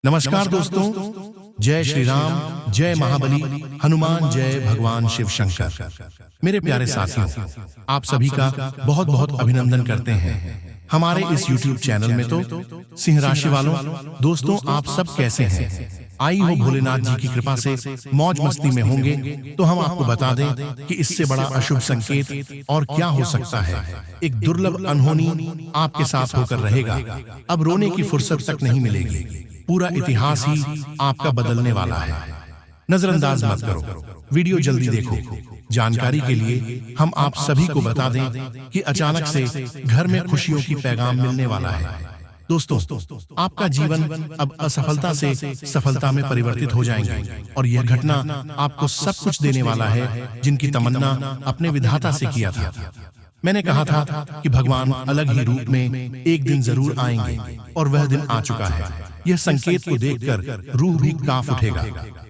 नमस्कार दोस्तों, जय श्री राम, जय महाबली, हनुमान जय भगवान शिव शंकर। मेरे प्यारे साथियों, आप सभी का बहुत बहुत अभिनंदन करते हैं। हमारे इस YouTube चैनल में तो सिंह राशि वालों दोस्तों, आप सब कैसे हैं? आई हो भोलेनाथ जी की कृपा से मौज मस्ती में होंगे। तो हम आपको बता दें कि इससे बड़ा अशुभ संकेत और क्या हो सकता है। एक दुर्लभ अनहोनी आपके साथ होकर रहेगा। अब रोने की फुर्सत तक नहीं मिलेगी। पूरा इतिहास ही आपका बदलने वाला है। नजरअंदाज मत करो, वीडियो जल्दी देखो। जानकारी के लिए हम आप सभी को बता दें कि अचानक से घर में खुशियों की पैगाम मिलने वाला है। दोस्तों, आपका जीवन अब असफलता से सफलता में परिवर्तित हो जाएंगे और यह घटना आपको सब कुछ देने वाला है जिनकी तमन्ना अपने विधाता से किया था। मैंने कहा था कि भगवान अलग ही रूप में एक दिन जरूर आएंगे और वह दिन आ चुका है। यह संकेत को देखकर रूह भी कांप उठेगा।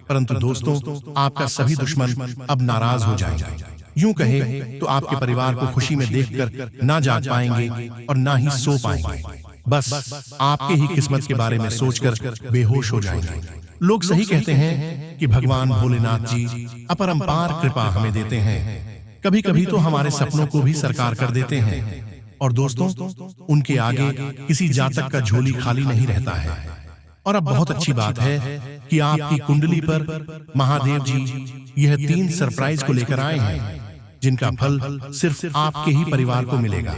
परंतु दोस्तों, आपका सभी दुश्मन अब नाराज हो जाएंगे। यूं कहे तो आपके परिवार को खुशी में देखकर ना जाग पाएंगे और ना ही सो पाएंगे। बस आपके ही किस्मत के बारे में सोचकर बेहोश हो जाएंगे। लोग सही कहते हैं कि भगवान भोलेनाथ जी अपरंपार कृपा हमें देते हैं। कभी कभी तो हमारे सपनों को भी साकार कर देते हैं। और दोस्तों, उनके आगे किसी जातक का झोली खाली नहीं रहता है। और अब बहुत अच्छी बात है कि आपकी कुंडली पर महादेव जी यह 3 सरप्राइज को लेकर आए हैं, जिनका फल सिर्फ आपके ही परिवार को मिलेगा।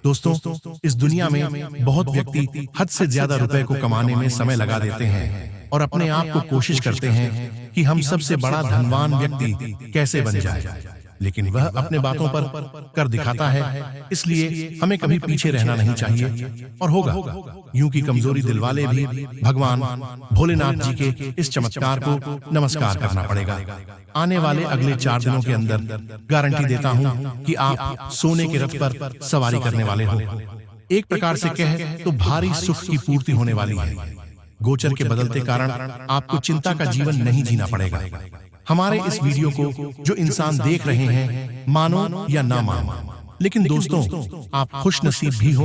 दोस्तों, इस दुनिया में बहुत व्यक्ति हद से ज्यादा रुपए को कमाने में समय लगा देते हैं और अपने आप को कोशिश करते हैं कि हम सबसे बड़ा धनवान व्यक्ति कैसे बन जाए, लेकिन वह अपने बातों पर कर दिखाता है। इसलिए हमें कभी पीछे रहना नहीं चाहिए और होगा। यूं की कमजोरी दिल वाले भी भगवान भोलेनाथ जी के इस चमत्कार को नमस्कार करना पड़ेगा। आने वाले अगले 4 दिनों के अंदर गारंटी देता हूं कि आप सोने के रथ पर सवारी करने वाले हो। एक प्रकार से कहे तो भारी सुख की पूर्ति होने वाली है। गोचर के बदलते कारण आपको चिंता का जीवन नहीं जीना पड़ेगा। हमारे इस वीडियो को जो इंसान देख रहे हैं, मानो या ना मानो, लेकिन दोस्तों, आप खुश नसीब भी हो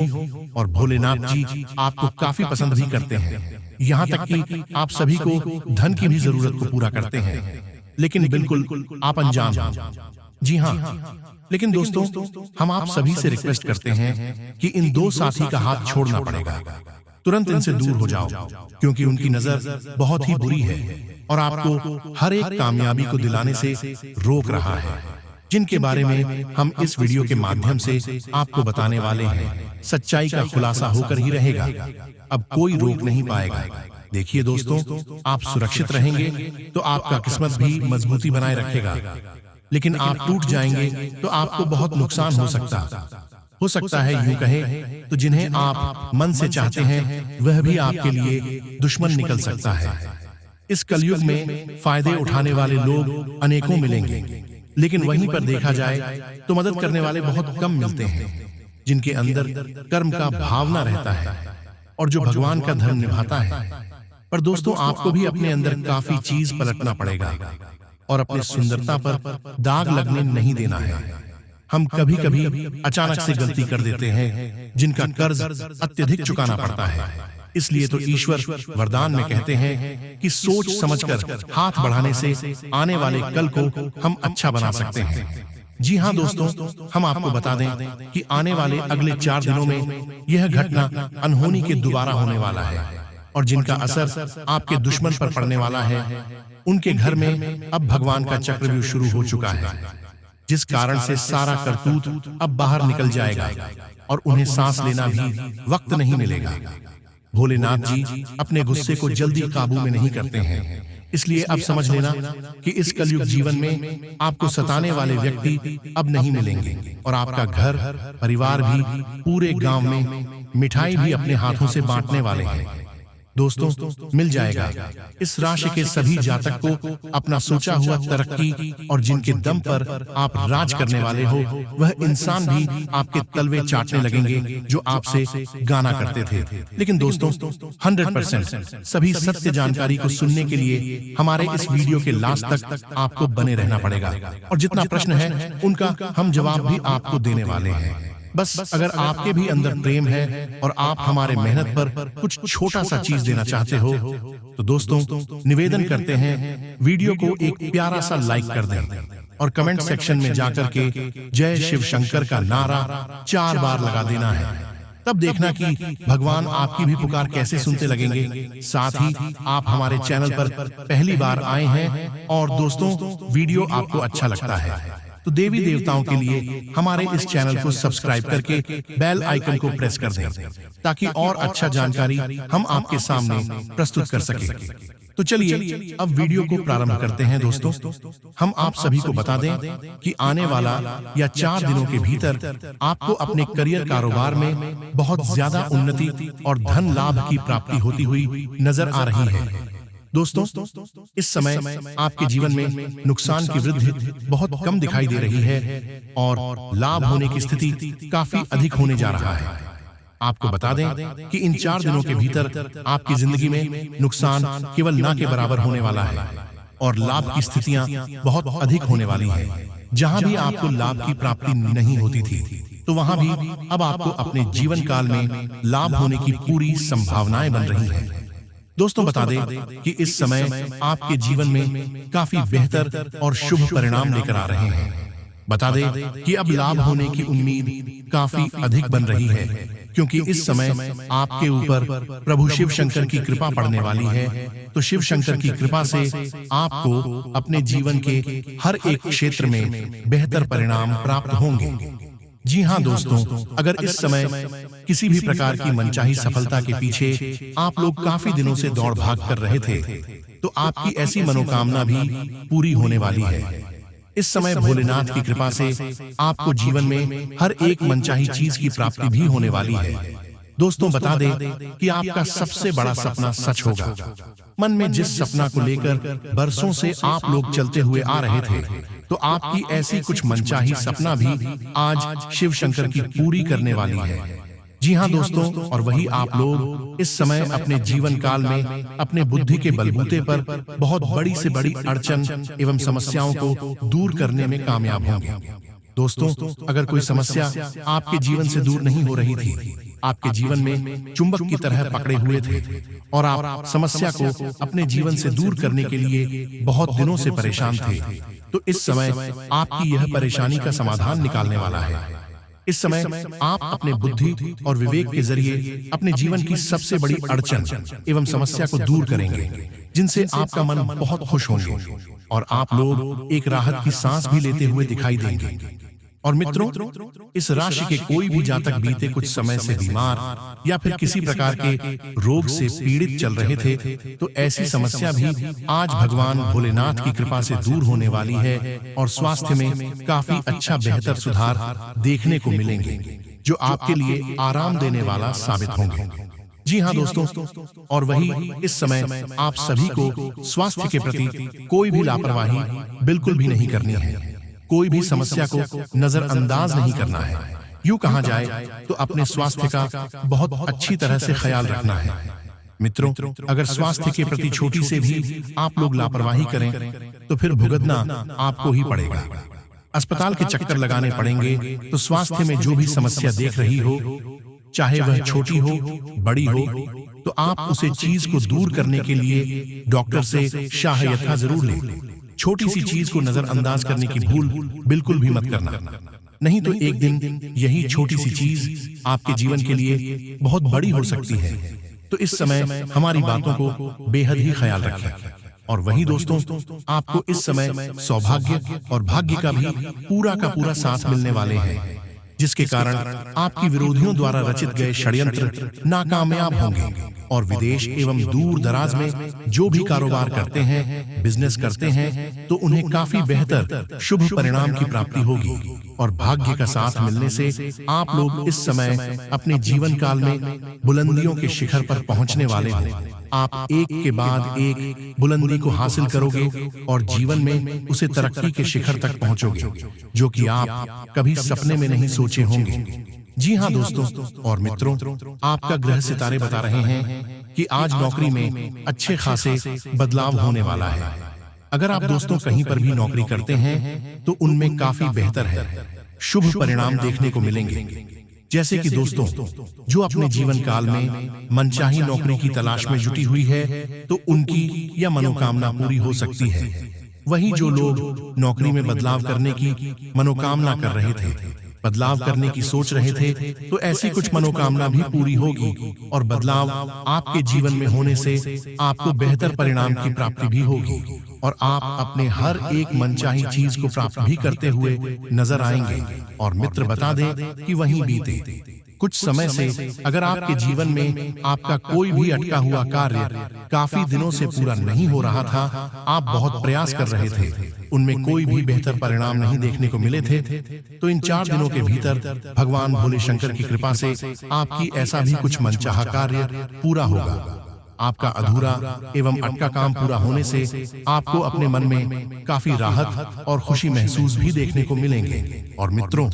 और भोलेनाथ जी आपको काफी पसंद भी करते हैं। यहाँ तक कि आप सभी को धन की भी जरूरत को पूरा करते हैं, लेकिन बिल्कुल आप अनजान हो। जी हाँ, लेकिन दोस्तों, हम आप सभी से रिक्वेस्ट करते हैं कि इन 2 साथी का हाथ छोड़ना पड़ेगा। तुरंत इनसे दूर हो जाओ, क्योंकि उनकी नजर बहुत ही बुरी है और आपको हर एक कामयाबी को दिलाने से रोक रहा है, जिनके बारे में हम इस वीडियो के माध्यम से आपको बताने वाले हैं। सच्चाई का खुलासा होकर ही रहेगा। अब कोई रोक नहीं पाएगा। देखिए दोस्तों, आप सुरक्षित रहेंगे तो आपका किस्मत भी मजबूती बनाए रखेगा, लेकिन आप टूट जाएंगे तो आपको बहुत नुकसान हो सकता है। यूं कहें तो जिन्हें आप मन से चाहते हैं वह भी आपके लिए दुश्मन निकल सकता है। इस कलयुग में फायदे उठाने वाले लोग अनेकों मिलेंगे, लेकिन वहीं पर देखा जाए तो मदद करने वाले बहुत कम मिलते हैं, जिनके अंदर कर्म का भावना रहता है और जो भगवान का धर्म निभाता है। पर दोस्तों, आपको भी अपने अंदर काफी चीज पलटना पड़ेगा और अपनी सुंदरता पर दाग लगने नहीं देना है। हम कभी कभी अचानक से गलती कर देते हैं, जिनका कर्ज अत्यधिक चुकाना पड़ता है। इसलिए तो ईश्वर वरदान में कहते हैं कि सोच समझकर हाथ बढ़ाने से आने वाले कल को हम अच्छा बना सकते हैं। जी हाँ दोस्तों, हम आपको बता दें कि आने वाले अगले 4 दिनों में यह घटना अनहोनी के दोबारा होने वाला है और जिनका असर आपके दुश्मन पर पड़ने वाला है, उनके घर में अब भगवान का चक्रव्यूह शुरू हो चुका है, जिस कारण से सारा करतूत अब बाहर निकल जाएगा और उन्हें सांस लेना भी वक्त नहीं मिलेगा। भोलेनाथ जी अपने गुस्से को जल्दी काबू में नहीं करते हैं। इसलिए अब समझ लेना कि इस कलयुग जीवन में आपको सताने वाले व्यक्ति अब नहीं मिलेंगे और आपका घर परिवार भी पूरे गांव में मिठाई भी अपने हाथों से बांटने वाले हैं। दोस्तों, मिल जाएगा इस राशि के सभी जातक को अपना सोचा हुआ तरक्की और जिनके दम पर आप राज करने वाले हो, वह इंसान भी आपके तलवे चाटने लगेंगे जो आपसे गाना करते थे। लेकिन दोस्तों, 100% सभी सत्य जानकारी को सुनने के लिए हमारे इस वीडियो के लास्ट तक आपको बने रहना पड़ेगा और जितना प्रश्न है उनका हम जवाब भी आपको देने वाले हैं। बस अगर आपके भी अंदर प्रेम है और आप हमारे मेहनत पर कुछ छोटा सा चीज देना चाहते हो, तो दोस्तों निवेदन करते हैं वीडियो को एक प्यारा सा लाइक कर दें और कमेंट सेक्शन में जाकर के जय शिव शंकर का नारा 4 बार लगा देना है। तब देखना कि भगवान आपकी भी पुकार कैसे सुनते लगेंगे। साथ ही आप हमारे चैनल पर पहली बार आए हैं और दोस्तों वीडियो आपको अच्छा लगता है तो देवी देवताओं के लिए हमारे इस चैनल को सब्सक्राइब करके बेल आइकन को प्रेस कर दें ताकि और अच्छा जानकारी हम आपके सामने प्रस्तुत कर सके। तो चलिए अब वीडियो को प्रारंभ करते हैं। दोस्तों हम आप सभी को बता दें कि आने वाला या 4 दिनों के भीतर आपको अपने करियर कारोबार में बहुत ज्यादा उन्नति और धन लाभ की प्राप्ति होती हुई नजर आ रही है। दोस्तों इस समय आपके जीवन में नुकसान की वृद्धि बहुत कम दिखाई दे रही है और लाभ होने की स्थिति काफी अधिक होने जा रहा है। आपको बता दें कि इन 4 दिनों के भीतर आपकी जिंदगी में नुकसान केवल ना के बराबर होने वाला है और लाभ की स्थितियां बहुत अधिक होने वाली हैं। जहां भी आपको लाभ की प्राप्ति नहीं होती थी तो वहां भी अब आपको अपने जीवन काल में लाभ होने की पूरी संभावनाएं बन रही हैं। दोस्तों बता दें कि इस समय आपके जीवन में काफी बेहतर और शुभ परिणाम लेकर आ रहे हैं। बता दें कि अब लाभ होने की उम्मीद काफी अधिक बन रही है क्योंकि इस समय आपके ऊपर प्रभु शिव शंकर की कृपा पड़ने वाली है। तो शिव शंकर की कृपा से आपको अपने जीवन के हर एक क्षेत्र में बेहतर परिणाम प्राप्त होंगे। जी हाँ दोस्तों, अगर इस समय किसी भी प्रकार की मनचाही सफलता के पीछे आप लोग काफी दिनों से दौड़ भाग कर रहे थे तो आपकी ऐसी मनोकामना भी पूरी होने वाली है। इस समय भोलेनाथ की कृपा से आपको जीवन में हर एक मनचाही चीज की प्राप्ति भी होने वाली है। दोस्तों बता दें कि आपका सबसे बड़ा सपना सच होगा। मन में जिस सपना को लेकर बरसों से आप लोग चलते हुए आ रहे थे तो आपकी ऐसी कुछ मनचाही सपना भी आज शिव शंकर की पूरी करने वाली है। जी हाँ दोस्तों, और वही आप लोग इस समय अपने जीवन काल में अपने बुद्धि के बलबूते पर बहुत बड़ी से बड़ी अड़चन एवं समस्याओं को दूर करने में कामयाब होंगे। दोस्तों अगर कोई समस्या आपके जीवन से दूर नहीं हो रही थी, आपके जीवन में चुंबक की तरह पकड़े हुए थे और आप समस्या को अपने जीवन से दूर करने के लिए बहुत दिनों से परेशान थे, तो इस समय आपकी यह परेशानी का समाधान निकालने वाला है। इस समय आप अपने बुद्धि और विवेक के जरिए अपने जीवन की सबसे बड़ी अड़चन एवं समस्या को दूर करेंगे, जिनसे आपका मन बहुत खुश होंगे और आप लोग एक राहत की सांस भी लेते हुए दिखाई देंगे। और मित्रों, इस राशि के कोई भी जातक बीते कुछ समय से बीमार या फिर किसी प्रकार के रोग से पीड़ित चल रहे थे तो ऐसी समस्या भी आज भगवान भोलेनाथ की कृपा से दूर होने वाली है और स्वास्थ्य में काफी अच्छा बेहतर सुधार देखने को मिलेंगे जो आपके लिए आराम देने वाला साबित होंगे। जी हाँ दोस्तों, और वही इस समय आप सभी को स्वास्थ्य के प्रति कोई भी लापरवाही बिल्कुल भी नहीं करनी है। कोई भी समस्या को नजरअंदाज नहीं करना है। यूं कहा जाए तो अपने स्वास्थ्य का बहुत अच्छी तरह से ख्याल रखना है। मित्रों, अगर स्वास्थ्य के प्रति छोटी से भी आप लोग लापरवाही करें तो फिर भुगतना आपको ही पड़ेगा। अस्पताल के चक्कर लगाने पड़ेंगे। तो स्वास्थ्य में जो भी समस्या देख रही हो, चाहे वह छोटी हो बड़ी हो, तो आप उसे चीज को दूर करने के लिए डॉक्टर से सहायता जरूर लें। छोटी सी चीज को नजरअंदाज करने की भूल बिल्कुल भी मत करना, नहीं तो एक दिन यही छोटी सी चीज आपके जीवन के लिए बहुत बड़ी हो सकती है। तो इस समय हमारी बातों को बेहद ही ख्याल रखें। और वही दोस्तों, आपको इस समय सौभाग्य और भाग्य का भी पूरा का पूरा साथ मिलने वाले हैं, जिसके कारण आपकी विरोधियों द्वारा रचित गए षड्यंत्र नाकामयाब होंगे और विदेश एवं दूर दराज में जो भी कारोबार करते हैं, बिजनेस करते हैं, तो उन्हें काफी बेहतर शुभ परिणाम की प्राप्ति होगी और भाग्य का साथ मिलने से आप लोग इस समय अपने जीवन काल में बुलंदियों के शिखर पर पहुंचने वाले हैं। आप एक के बाद एक बुलंदी को हासिल करोगे और जीवन में उसे तरक्की के शिखर तक पहुंचोगे, जो कि आप कभी सपने में नहीं सोचे होंगे। जी हाँ दोस्तों और मित्रों, आपका ग्रह सितारे बता रहे हैं कि आज नौकरी में अच्छे खासे बदलाव होने वाला है। अगर आप दोस्तों कहीं पर भी नौकरी करते हैं तो उनमें काफी बेहतर है, शुभ परिणाम देखने को मिलेंगे। जैसे कि दोस्तों, जो अपने जीवन काल में मनचाही नौकरी की तलाश में जुटी हुई है, तो उनकी यह मनोकामना पूरी हो सकती है। वहीं जो लोग नौकरी में बदलाव करने की मनोकामना कर रहे थे, बदलाव करने की सोच रहे थे, तो ऐसी कुछ मनोकामना भी पूरी होगी और बदलाव आपके जीवन में होने से आपको बेहतर परिणाम की प्राप्ति भी होगी और आप अपने हर एक मनचाही चीज को प्राप्त भी करते हुए नजर आएंगे। और मित्र बता दें कि वहीं बीते कुछ समय से अगर आपके जीवन में आपका कोई भी अटका हुआ कार्य काफी दिनों से पूरा नहीं हो रहा था, आप बहुत प्रयास कर रहे थे, उनमें कोई भी बेहतर परिणाम नहीं देखने को मिले थे, तो इन 4 दिनों के भीतर भगवान भोले शंकर की कृपा से आपकी ऐसा भी कुछ मनचाहा कार्य पूरा होगा। आपका अधूरा एवं अटका काम पूरा होने से आपको अपने मन में काफी राहत और खुशी महसूस भी देखने को मिलेंगे। और मित्रों,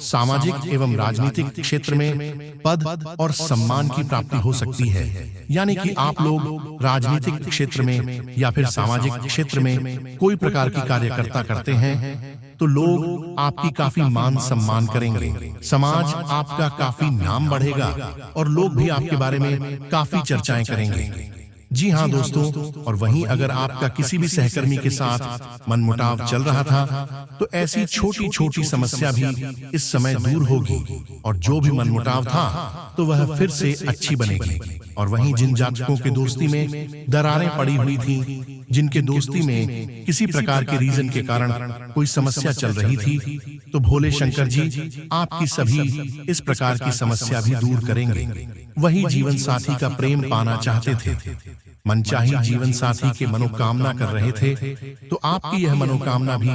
सामाजिक एवं राजनीतिक क्षेत्र में पद और सम्मान की प्राप्ति हो सकती है। यानी कि आप लोग राजनीतिक क्षेत्र में या फिर सामाजिक क्षेत्र में कोई प्रकार की कार्यकर्ता करते हैं, तो लोग आपकी काफी मान सम्मान करेंगे, समाज आपका काफी नाम बढ़ेगा और लोग भी आपके बारे में काफी चर्चाएं करेंगे। जी हाँ दोस्तों, और वहीं अगर आपका किसी भी सहकर्मी के साथ मनमुटाव चल रहा था, तो ऐसी छोटी छोटी समस्या भी इस समय दूर होगी और जो भी मनमुटाव था तो वह फिर से अच्छी बनेगी। और वहीं जिन जातकों के दोस्ती में दरारें पड़ी हुई थी, जिनके दोस्ती में किसी प्रकार के रीजन के कारण कोई समस्या चल रही थी, तो भोले शंकर जी आपकी सभी इस प्रकार की समस्या भी दूर करेंगे। वही जीवन साथी का प्रेम पाना चाहते थे, मनचाही जीवन साथी के मनोकामना कर रहे थे, तो आपकी यह मनोकामना भी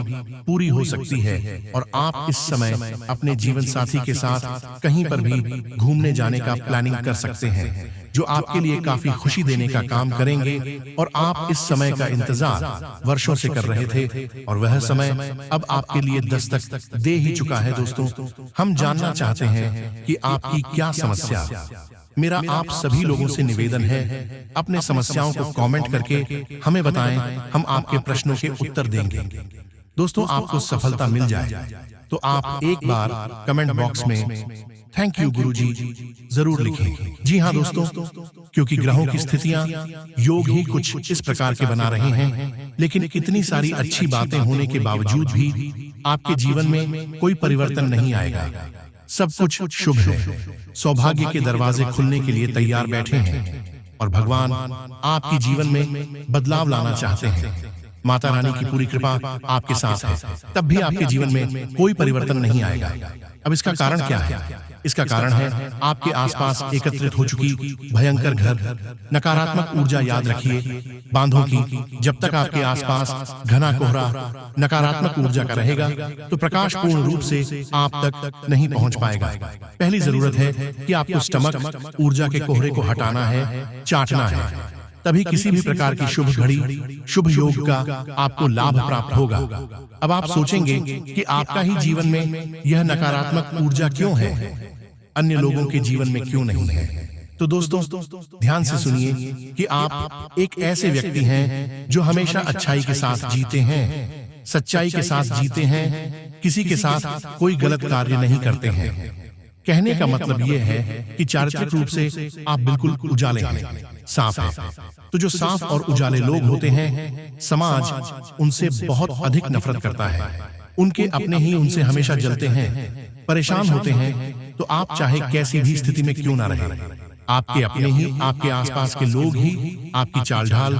पूरी हो सकती है और आप इस समय अपने जीवन साथी के साथ कहीं पर भी घूमने जाने का प्लानिंग कर सकते हैं, जो आपके लिए काफी खुशी देने का काम करेंगे। और आप इस समय का इंतजार वर्षों से कर रहे थे और वह समय अब आपके लिए दस्तक दे ही चुका है। दोस्तों, हम जानना चाहते हैं कि आपकी क्या समस्या। मेरा आप सभी लोगों से निवेदन है, अपने समस्याओं को कमेंट करके हमें बताएं, हम आपके प्रश्नों के उत्तर देंगे। दोस्तों, आपको सफलता मिल जाए तो आप एक बार कमेंट बॉक्स में थैंक यू गुरुजी जरूर लिखें। जी हाँ दोस्तों, क्योंकि ग्रहों की स्थितियां योग ही कुछ इस प्रकार के बना रहे हैं, लेकिन इतनी सारी अच्छी बातें होने के बावजूद भी आपके जीवन में कोई परिवर्तन नहीं आएगा। सब कुछ शुभ है, सौभाग्य के दरवाजे खुलने के लिए तैयार बैठे हैं और भगवान आपके जीवन में बदलाव लाना चाहते हैं। माता रानी की पूरी कृपा आपके साथ है, तब भी आपके जीवन में कोई परिवर्तन नहीं आएगा। अब इसका कारण क्या है? इसका कारण है आपके आसपास एकत्रित हो चुकी भयंकर घर नकारात्मक ऊर्जा। याद रखिए बांधों की, जब तक आपके आसपास घना कोहरा नकारात्मक ऊर्जा का रहेगा तो प्रकाश पूर्ण रूप से आप तक नहीं पहुंच पाएगा। पहली जरूरत है कि आपको स्टमक ऊर्जा के कोहरे को हटाना है, चाटना है, तभी किसी भी प्रकार की शुभ घड़ी, शुभ योग का आपको लाभ प्राप्त होगा। अब आप सोचेंगे कि आपका ही जीवन में यह नकारात्मक ऊर्जा क्यों है, अन्य लोगों के जीवन में क्यों नहीं है? तो दोस्तों, ध्यान से सुनिए कि आप एक ऐसे व्यक्ति हैं जो हमेशा अच्छाई के साथ जीते हैं, सच्चाई के साथ जीते हैं, किसी के साथ कोई गलत कार्य नहीं करते हैं। कहने का मतलब यह है कि चारित्रिक रूप से आप बिल्कुल उजाले हैं, साफ है। तो जो साफ और उजाले लोग होते हैं, समाज उनसे बहुत अधिक नफरत करता है, उनके अपने ही उनसे हमेशा जलते हैं, परेशान होते हैं। तो आप चाहे कैसी भी स्थिति में क्यों ना रहे, आपके अपने ही, आपके आसपास के लोग ही आपकी चाल ढाल,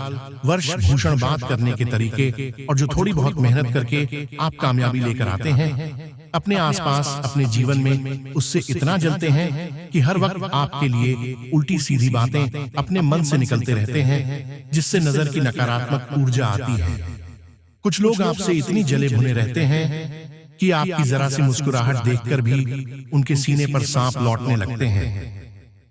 वर्ष भूषण बात करने के तरीके और जो थोड़ी बहुत मेहनत करके आप कामयाबी लेकर आते हैं, अपने आसपास अपने जीवन में उससे इतना जलते हैं कि हर वक्त आपके लिए उल्टी सीधी बातें अपने मन से निकलते रहते हैं, जिससे नजर की नकारात्मक ऊर्जा आती है। कुछ लोग आपसे इतनी जले भुने रहते हैं कि आपकी जरा सी मुस्कुराहट देखकर भी उनके सीने पर सांप लौटने लगते हैं।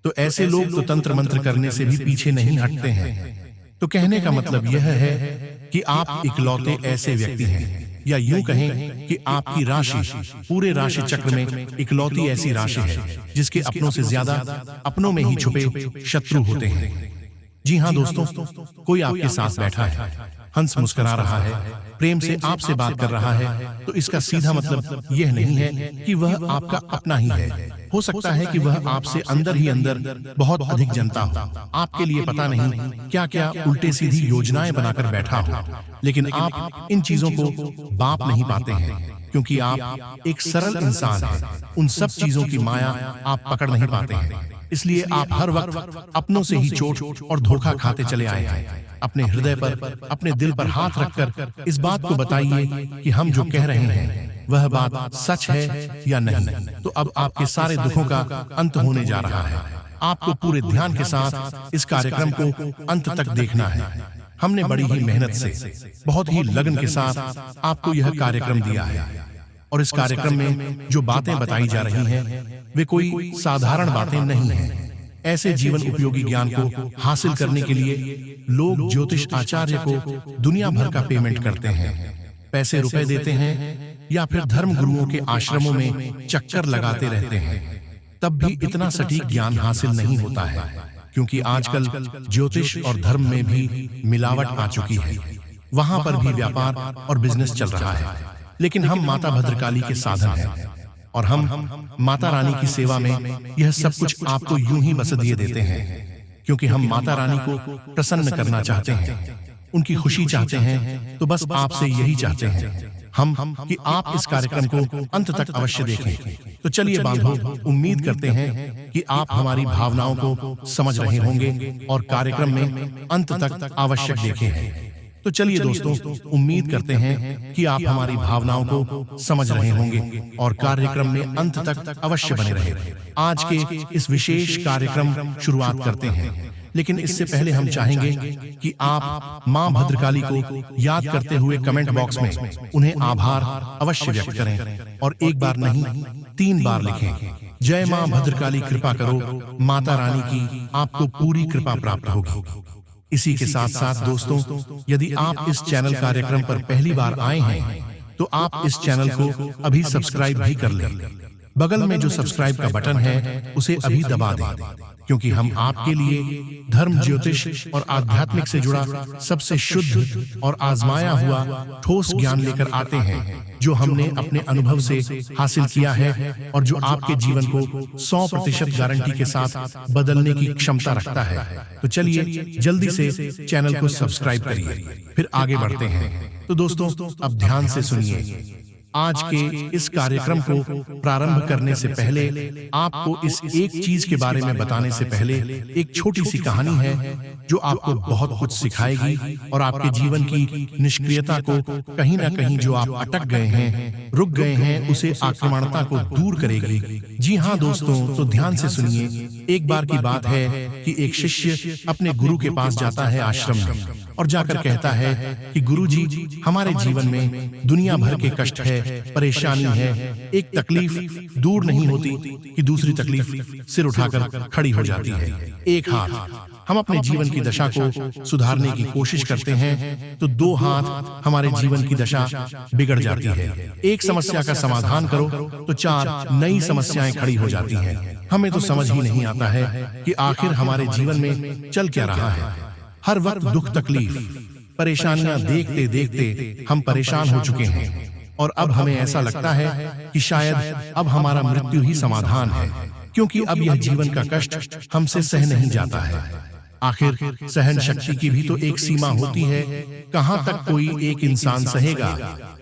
तो ऐसे लोग तो तंत्र मंत्र करने से भी पीछे नहीं हटते हैं। तो कहने का मतलब यह है कि आप इकलौते ऐसे व्यक्ति हैं, या यूं कहें कि आपकी राशि पूरे राशि चक्र में इकलौती ऐसी राशि है जिसके अपनों से ज्यादा अपनों में ही छुपे शत्रु होते हैं। जी हाँ दोस्तों, कोई आपके साथ बैठा है, हंस मुस्कुरा रहा है, प्रेम से आपसे बात कर रहा है, तो इसका सीधा मतलब यह नहीं है कि वह आपका अपना ही है। हो सकता है कि वह आपसे अंदर ही अंदर बहुत अधिक जनता हो, आपके लिए पता नहीं क्या क्या उल्टे सीधी योजनाएं बनाकर बैठा हो, लेकिन आप इन चीजों को बाप नहीं पाते हैं, क्योंकि आप एक सरल इंसान हैं। उन सब चीजों की माया आप पकड़ नहीं पाते हैं, इसलिए आप हर वक्त अपनों से ही चोट और धोखा खाते चले आए हैं। अपने हृदय पर, अपने दिल पर हाथ रखकर इस बात को बताइए कि हम जो कह रहे हैं वह बात सच है या नहीं। तो अब आपके सारे दुखों का अंत होने जा रहा है। आपको पूरे ध्यान के साथ इस कार्यक्रम को अंत तक देखना है। हमने बड़ी ही मेहनत से, बहुत ही लगन के साथ आपको यह कार्यक्रम दिया है, और इस कार्यक्रम में जो बातें बताई जा रही हैं वे कोई साधारण बातें नहीं हैं। ऐसे जीवन उपयोगी ज्ञान को हासिल करने के लिए लोग ज्योतिष आचार्य को दुनिया भर का पेमेंट करते हैं, पैसे रुपए देते हैं, या फिर धर्म गुरुओं के आश्रमों में चक्कर लगाते रहते हैं, तब भी इतना सटीक ज्ञान हासिल नहीं होता है, क्योंकि आजकल ज्योतिष और धर्म में भी मिलावट आ चुकी है। वहां पर भी व्यापार और बिजनेस चल रहा है, लेकिन हम माता भद्रकाली के साधन हैं, और हम माता रानी की सेवा में यह सब कुछ आपको यूं ही बस दिए देते हैं, क्योंकि हम माता रानी को प्रसन्न करना चाहते हैं, उनकी खुशी चाहते हैं। तो बस आपसे यही चाहते हैं हम कि आप इस कार्यक्रम को अंत तक अवश्य देखें। तो चलिए बांधो, उम्मीद करते हैं कि आप हमारी भावनाओं को समझ रहे होंगे और कार्यक्रम में अंत तक आवश्यक देखे हैं। तो चलिए दोस्तों, उम्मीद करते हैं कि आप हमारी भावनाओं को समझ रहे होंगे और कार्यक्रम में अंत तक अवश्य बने रहे। आज के इस विशेष कार्यक्रम शुरुआत करते हैं, लेकिन इससे पहले हम चाहेंगे कि आप मां भद्रकाली को याद करते हुए कमेंट बॉक्स में उन्हें आभार अवश्य व्यक्त करें, और एक बार नहीं 3 बार लिखें, जय मां भद्रकाली कृपा करो, माता रानी की आपको पूरी कृपा प्राप्त होगी। इसी के साथ साथ दोस्तों, यदि आप इस चैनल कार्यक्रम पर पहली बार आए हैं तो आप इस चैनल को अभी सब्सक्राइब भी कर लें। बगल में जो सब्सक्राइब का बटन है उसे अभी दबा दें, क्योंकि हम आपके लिए धर्म, ज्योतिष और आध्यात्मिक से जुड़ा सबसे शुद्ध और आजमाया हुआ ठोस ज्ञान लेकर आते हैं, जो हमने अपने अनुभव से हासिल किया है और जो आपके जीवन को 100% गारंटी के साथ बदलने की क्षमता रखता है। तो चलिए जल्दी से चैनल को सब्सक्राइब करिए, फिर आगे बढ़ते हैं। तो दोस्तों, अब ध्यान से सुनिए। आज के इस कार्यक्रम को प्रारंभ करने से पहले आपको इस एक चीज के बारे में बताने से पहले एक छोटी सी कहानी है जो आपको बहुत कुछ सिखाएगी और आपके जीवन की निष्क्रियता को कहीं ना कहीं जो आप अटक गए हैं, रुक गए हैं, उसे आक्रमणता को दूर करेगी। जी हाँ दोस्तों, तो ध्यान से सुनिए। एक बार की बात है कि एक शिष्य अपने गुरु के पास जाता है आश्रम में और जाकर कहता है कि गुरुजी, हमारे जीवन में दुनिया भर के कष्ट है, परेशानी है, एक तकलीफ दूर नहीं होती कि दूसरी तकलीफ सिर उठाकर खड़ी हो जाती है। एक हाथ हम अपने जीवन की दशा को सुधारने की कोशिश करते हैं तो 2 हाथ हमारे जीवन की दशा बिगड़ जाती है। एक समस्या का समाधान करो तो 4 नई समस्याएं खड़ी हो जाती हैं। हमें तो समझ ही नहीं आता है कि आखिर हमारे जीवन में चल क्या रहा है। हर वक्त दुख, तकलीफ, परेशानियां देखते देखते हम परेशान हो चुके हैं, और अब हमें ऐसा लगता है कि शायद अब हमारा मृत्यु ही समाधान है, क्योंकि अब यह जीवन का कष्ट हमसे सह नहीं जाता है। आखिर सहन शक्ति की भी तो एक सीमा होती है, कहां तक कोई एक इंसान सहेगा।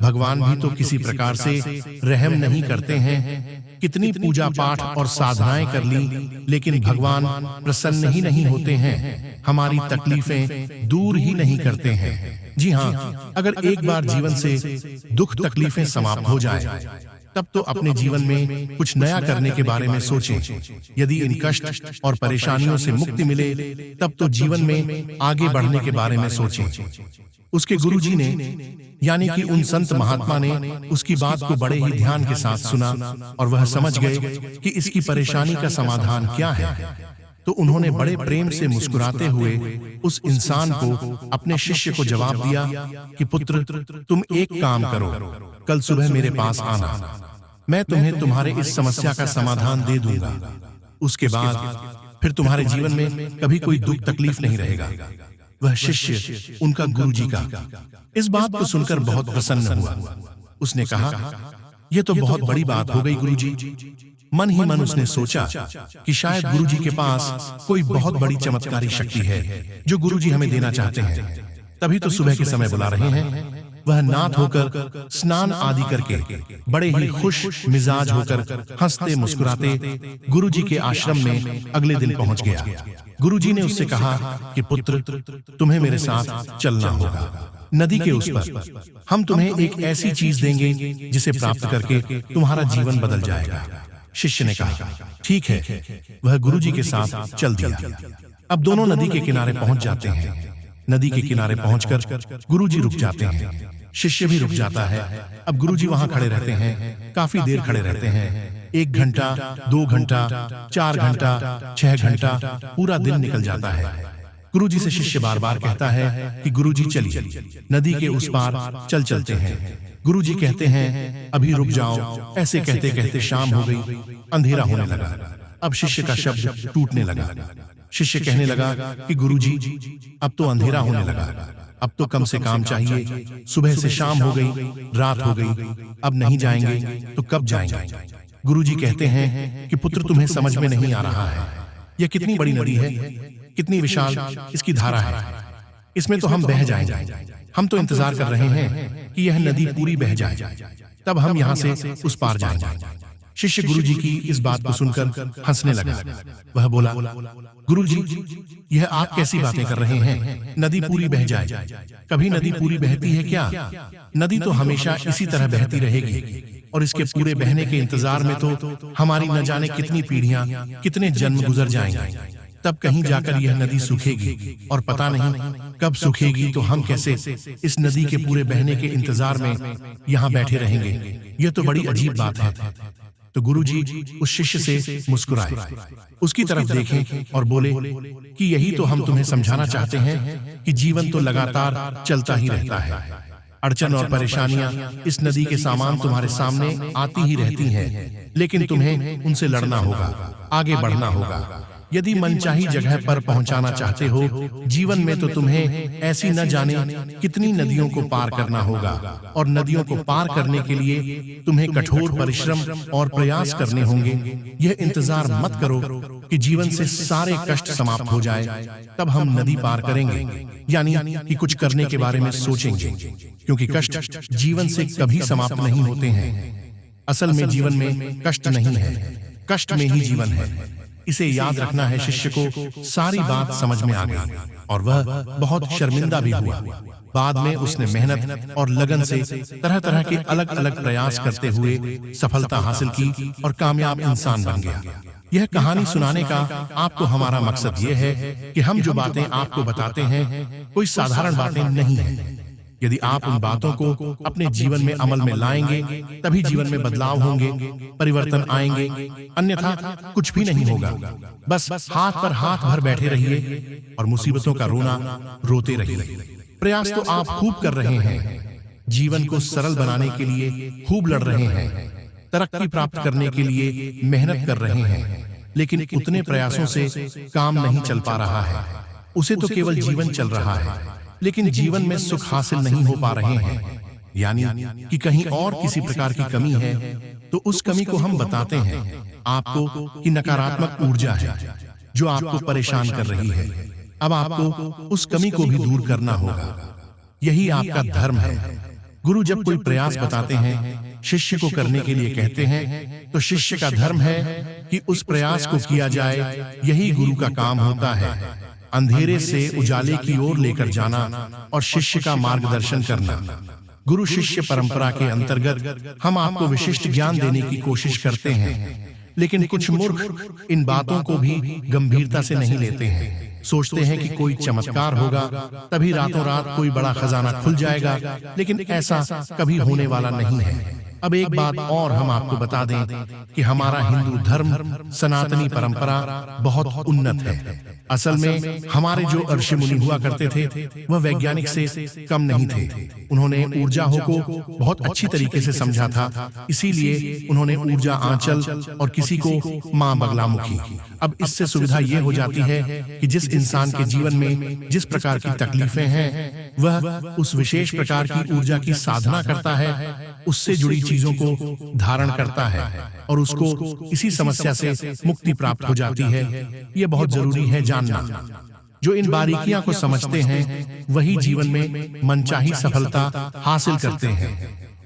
भगवान भी तो किसी प्रकार से रहम नहीं करते हैं। कितनी पूजा पाठ और साधनाएं कर ली, लेकिन भगवान प्रसन्न ही नहीं होते हैं, हमारी तकलीफें दूर ही नहीं करते हैं। जी हाँ, अगर एक बार जीवन से दुख तकलीफें समाप्त हो जाए, तब तो अपने जीवन में कुछ नया करने के बारे में सोचें। यदि इन कष्ट और परेशानियों से मुक्ति मिले, तब तो जीवन में आगे बढ़ने के बारे में सोचें। उसके गुरुजी ने, यानी कि उन संत महात्मा ने उसकी बात को बड़े ही ध्यान के साथ सुना और वह समझ गए कि इसकी परेशानी का समाधान क्या है। तो उन्होंने बड़े प्रेम से मुस्कुराते हुए उस इंसान को, अपने शिष्य को जवाब दिया कि पुत्र, तुम एक काम करो, कल सुबह मेरे पास आना, मैं तुम्हें तुम्हारे इस समस्या का समाधान दे दूंगा। उसके बाद फिर तुम्हारे जीवन में कभी कोई दुख तकलीफ नहीं रहेगा। वह शिष्य उनका गुरुजी का। इस बात को सुनकर बहुत प्रसन्न हुआ। उसने कहा, यह तो बहुत बड़ी बात हो गई गुरुजी। मन ही मन उसने सोचा कि शायद गुरुजी के पास कोई बहुत बड़ी चमत्कारी शक्ति है जो गुरुजी हमें देना चाहते हैं। तभी तो सुबह के समय बुला रहे हैं। वह नाथ होकर स्नान आदि करके बड़े ही खुश मिजाज होकर हंसते मुस्कुराते गुरुजी के आश्रम में अगले दिन पहुंच गया। गुरुजी ने उससे कहा कि पुत्र, तुम्हें मेरे साथ चलना होगा। नदी के उस पर हम तुम्हें एक ऐसी चीज देंगे जिसे प्राप्त करके तुम्हारा जीवन बदल जाएगा। शिष्य ने कहा, ठीक है। वह गुरुजी के साथ चल दिया। अब दोनों नदी के किनारे पहुंच जाते हैं। नदी के किनारे पहुंचकर गुरुजी रुक जाते हैं, शिष्य भी रुक जाता है। अब गुरुजी वहां खड़े रहते हैं, काफी देर खड़े रहते हैं। 1 घंटा, 2 घंटा, 4 घंटा, 6 घंटा, पूरा दिन निकल जाता है। गुरुजी से शिष्य बार बार कहता है कि गुरुजी चलिए, नदी के उस पार चल चलते हैं। गुरुजी कहते हैं, अभी रुक जाओ। ऐसे कहते कहते शाम हो गई, अंधेरा होने लगा। अब शिष्य का शब्द टूटने लगा। शिष्य कहने लगा कि गुरुजी, अब तो अंधेरा होने लगा, अब तो कम से काम चाहिए। सुबह से शाम हो गई, रात हो गई, अब नहीं जाएंगे तो कब जाएंगे? गुरुजी कहते हैं कि पुत्र, तुम्हें समझ में नहीं आ रहा है। यह कितनी बड़ी नदी है, कितनी विशाल इसकी धारा है। इसमें तो हम बह जाएंगे। हम तो इंतजार कर रहे हैं कि यह नदी पूरी बह जाए, तब हम यहाँ से उस पार जाएंगे। शिष्य गुरुजी की इस बात को सुनकर हंसने लगा। वह बोला, गुरुजी, यह आप कैसी बातें कर रहे हैं? नदी पूरी बह जाए, कभी नदी पूरी बहती है क्या? नदी तो हमेशा इसी तरह बहती रहेगी और इसके पूरे बहने के इंतजार में तो हमारी न जाने कितनी पीढ़ियां, कितने जन्म गुजर जाएंगे। तब कहीं जाकर यह नदी सूखेगी और पता नहीं कब सूखेगी, तो हम कैसे इस नदी के पूरे बहने के इंतजार में यहाँ बैठे रहेंगे? यह तो बड़ी अजीब बात है। तो गुरुजी उस शिष्य से मुस्कुराए, उसकी तरफ देखें और बोले कि यही तो हम तुम्हें समझाना चाहते हैं कि जीवन तो लगातार चलता ही रहता है। अड़चन और परेशानियां इस नदी के सामान तुम्हारे सामने आती ही रहती हैं, लेकिन तुम्हें उनसे लड़ना होगा, आगे बढ़ना होगा। यदि मनचाही जगह पर पहुंचाना चाहते हो जीवन में, तो तुम्हें ऐसी न जाने कितनी नदियों को पार करना होगा, और नदियों को पार करने के लिए तुम्हें कठोर परिश्रम और प्रयास करने होंगे। यह इंतजार मत करो कि जीवन से सारे कष्ट समाप्त हो जाए, तब हम नदी पार करेंगे, यानी कि कुछ करने के बारे में सोचेंगे, क्योंकि कष्ट जीवन से कभी समाप्त नहीं होते हैं। असल में जीवन में कष्ट नहीं है, कष्ट में ही जीवन है। इसे याद रखना है। शिष्य को सारी बात समझ में आ गई और वह बहुत शर्मिंदा भी हुआ। बाद में उसने मेहनत और लगन से तरह तरह के अलग अलग प्रयास करते हुए सफलता हासिल की और कामयाब इंसान बन गया। यह कहानी सुनाने का आपको हमारा मकसद यह है कि हम जो बातें आपको बताते हैं कोई साधारण बातें नहीं है। यदि आप उन बातों को अपने जीवन में अमल में लाएंगे तभी जीवन में बदलाव होंगे, परिवर्तन आएंगे, अन्यथा कुछ भी नहीं होगा। बस हाथ पर हाथ भर बैठे रहिए और मुसीबतों का रोना रोते रहिए। प्रयास तो आप खूब कर रहे हैं, जीवन को सरल बनाने के लिए खूब लड़ रहे हैं, तरक्की प्राप्त करने के लिए मेहनत कर रहे हैं, लेकिन उतने प्रयासों से काम नहीं चल पा रहा है। उसे तो केवल जीवन चल रहा है, लेकिन जीवन में सुख हासिल नहीं हो पा रहे हैं, यानी कि कहीं और किसी प्रकार की कमी है। तो उस कमी को हम बताते हैं आपको कि नकारात्मक ऊर्जा है जो आपको परेशान कर रही है। अब आपको उस कमी को भी दूर करना होगा, यही आपका धर्म है। गुरु जब कोई प्रयास बताते हैं, शिष्य को करने के लिए कहते हैं, तो शिष्य का धर्म है कि उस प्रयास को किया जाए। यही गुरु का काम होता है, अंधेरे से उजाले की ओर लेकर जाना और शिष्य का मार्गदर्शन करना। गुरु शिष्य परंपरा के अंतर्गत हम आपको विशिष्ट ज्ञान देने की कोशिश करते हैं, लेकिन कुछ मूर्ख इन बातों को भी गंभीरता से नहीं लेते हैं। सोचते हैं कि कोई चमत्कार होगा तभी रातों रात कोई बड़ा खजाना खुल जाएगा, लेकिन ऐसा कभी होने वाला नहीं है। अब एक बात और हम आपको बता दें कि हमारा हिंदू धर्म सनातनी परंपरा बहुत उन्नत है। असल में हमारे जो ऋषि मुनि हुआ करते थे वह वैज्ञानिक से कम नहीं थे। उन्होंने ऊर्जा को बहुत अच्छी तरीके से समझा था, इसीलिए उन्होंने ऊर्जा आंचल और किसी को मां बगलामुखी। अब इससे सुविधा ये हो जाती है कि जिस इंसान के जीवन में जिस प्रकार की तकलीफें हैं वह उस विशेष प्रकार की ऊर्जा की साधना करता है, उससे जुड़ी चीजों को धारण करता है और उसको इसी समस्या से मुक्ति प्राप्त हो जाती है। यह बहुत जरूरी है जानना। जो इन बारीकियां को समझते हैं वही जीवन में मनचाही सफलता हासिल करते हैं,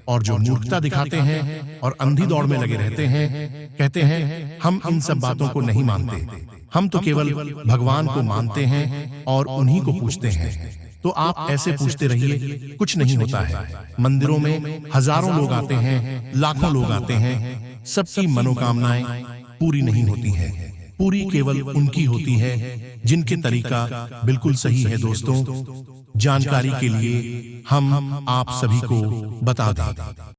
और जो मूर्खता दिखाते हैं और अंधी दौड़ में लगे रहते हैं, कहते हैं हम इन सब बातों को नहीं मानते, हम तो केवल भगवान को मानते हैं और उन्हीं को पूजते हैं। तो आप ऐसे पूछते रहिए, कुछ नहीं होता है। मंदिरों में हजारों लोग आते हैं, लाखों लोग आते हैं, सबकी मनोकामनाएं पूरी नहीं होती हैं। पूरी केवल उनकी होती है जिनके तरीका बिल्कुल सही है। दोस्तों, जानकारी के लिए हम आप सभी को बता दें।